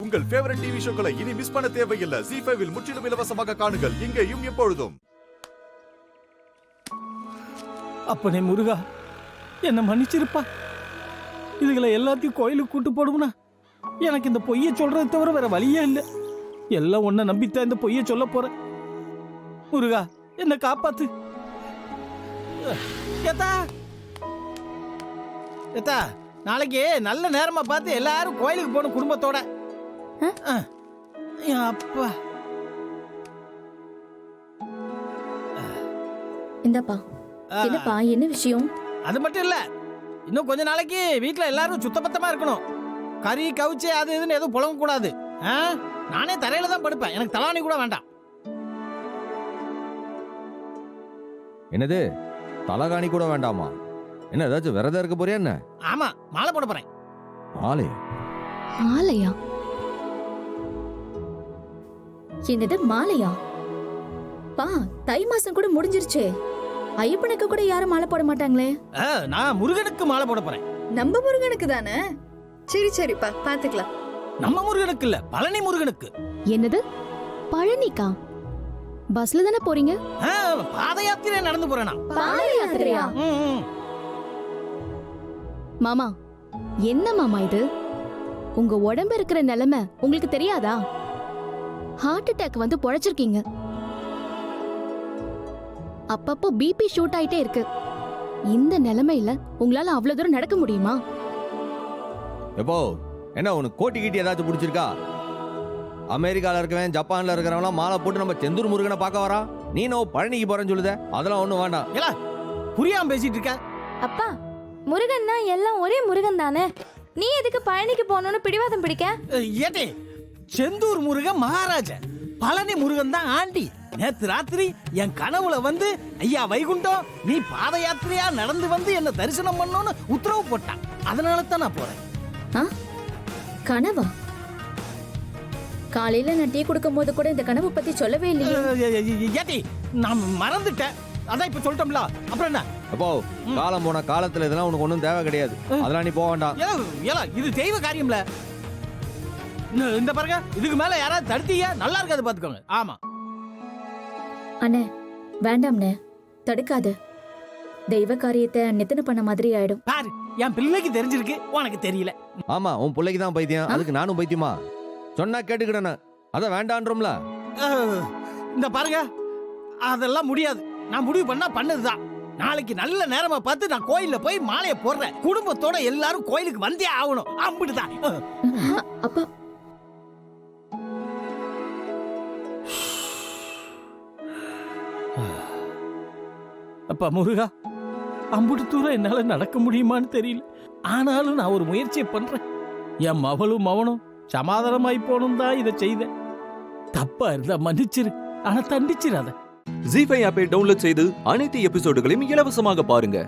உங்கள் favourite TV ஷோக்களை இனி miss பண்ண தேவையில்லை. ZEE5 இல் முற்றிலும் இலவசமாக காணுங்கள். இங்கேயும் எப்பொழுதும். அப்பனே முருகா, என்ன மன்னிச்சிருப்பா. இதுகளை எல்லாத்தையும் கோயிலுக்கு கூட்டு போடும்னா எனக்கு இந்த பொய்யை சொல்றதை தவிர வேற வழியே இல்லை. எல்லாம் ஒன்ன நம்பித்தான் இந்த பொய்யை சொல்ல போறேன். முருகா, என்ன காப்பாத்து. ஏத்தா ஏத்தா, நாளைக்கு நல்ல நேரமா பார்த்து எல்லாரும் கோயிலுக்கு போகணும் குடும்பத்தோட. அப்பா, இந்தப்பா. என்னப்பா, என்ன விஷயம்? அது மட்டும் இல்ல, இன்னும் கொஞ்ச நாளைக்கு வீட்டுல எல்லாரும் சுத்தபத்தமா இருக்கணும். கறி கவுச்சு அது இதுன்னு எதுவும் புழங்க கூடாது. நானே தரையில தான் படுப்பேன். எனக்கு தலாணி கூட வேண்டாம். என்னது, தலகாணி கூட வேண்டாமா? என்ன ஏதாச்சும் விரதம் இருக்க போறியா என்ன? ஆமா, மாலை போட போறேன். மாலையா? மாலையா? என்னது மாலையா? பா, தை மாசம் கூட முடிஞ்சிருச்சே. ஐயப்பனுக்கு கூட யாரும் மாலை போட மாட்டாங்களே. நான் முருகனுக்கு மாலை போட போறேன். நம்ம முருகனுக்கு தானே? சரி சரிப்பா, பாத்துக்கலாம். நம்ம முருகனுக்கு இல்ல, பழனி முருகனுக்கு. என்னது, பழனிக்கா? பஸ்ல தானே போறீங்க? பாத யாத்திரை நடந்து போறேனா? பாத யாத்திரையா? மாமா, என்ன மாமா இது? உங்க உடம்பு இருக்கிற நிலைமை உங்களுக்கு தெரியாதா? ஹார்ட் அட்டாக் வந்து பொழைச்சிருக்கீங்க. அப்பப்போ பிபி ஷூட் ஆயிட்டே இருக்கு. இந்த நிலைமையில உங்களால அவ்வளவு தூரம் நடக்க முடியுமா? எப்போ என்ன உனக்கு கோட்டி கீட்டி ஏதாச்சும் பிடிச்சிருக்கா? அமெரிக்கால இருக்கவன் ஜப்பான்ல இருக்கிறவங்களாம் மாலை போட்டு நம்ம செந்தூர் முருகனை பார்க்க வரா. நீ நான் பழனிக்கு போறேன்னு சொல்லுத. அதெல்லாம் ஒண்ணும் வேண்டாம். புரியாம பேசிட்டு இருக்க. அப்பா, முருகன்னா எல்லாம் ஒரே முருகன் தானே. நீ எதுக்கு பழனிக்கு போகணும்னு பிடிவாதம் பிடிக்க? ஏட்டே, செந்தூர் முருகன் மகாராஜா, பழனி முருகன் தான் ஆண்டி. நேத்து ராத்திரி என் கனவுல வந்து, ஐயா வைகுண்டம், நீ பாத யாத்திரையா நடந்து வந்து என்ன தரிசனம் பண்ணணும்னு உத்தரவு போட்டான். அதனால தான் நான் போறேன். கனவா? காலையில நான் டீ குடுக்கும் போது கூட இந்த கனவு பத்தி சொல்லவே இல்லையே. ஏட்டி, நான் மறந்துட்டேன். அதான் இப்ப சொல்லிட்டோம்ல, அப்புறம் என்ன? அப்போ காலம் போன காலத்துல இதெல்லாம் உனக்கு ஒன்றும் தேவை கிடையாது. அதெல்லாம் நீ போக வேண்டாம். இது தெய்வ காரியம்ல. இந்த பாருங்க, இதுக்கு மேல யாராவது தடுத்தீங்க நல்லா இருக்காது, பாத்துக்கோங்க. ஆமா அண்ணே, வேண்டாம்ண்ணே, தடுக்காது. தெய்வ காரியத்தை நித்தனை பண்ண மாதிரி ஆயிடும். பாரு, என் பிள்ளைக்கு தெரிஞ்சிருக்கு, உனக்கு தெரியல. ஆமா, உன் பிள்ளைக்கு தான் பைத்தியம், அதுக்கு நானும் பைத்தியமா? சொன்னா கேட்டுக்கிட்டேன், அத வேண்டான்றோம்ல. இந்த பாருங்க, அதெல்லாம் முடியாது. நான் முடிவு பண்ணா பண்ணதுதான். நாளைக்கு நல்ல நேரமா பார்த்து நான் கோயில்ல போய் மாலையை போடுறேன். குடும்பத்தோட எல்லாரும் கோயிலுக்கு வந்தே ஆகணும். அப்படிதான். அப்பா, அப்பா முருகா, அம்புட்டு தூரம் என்னால நடக்க முடியுமான்னு தெரியல. ஆனாலும் நான் ஒரு முயற்சியை பண்றேன். என் மவளும் மவனும் சமாதானமாய் போனும் தான் இதை செய்த. தப்பா இருந்தா மன்னிச்சிரு, ஆனா தண்டிச்சிராத. ZEE5 ஆப்பை டவுன்லோட் செய்து அனைத்து எபிசோடுகளையும் இலவசமாக பாருங்க.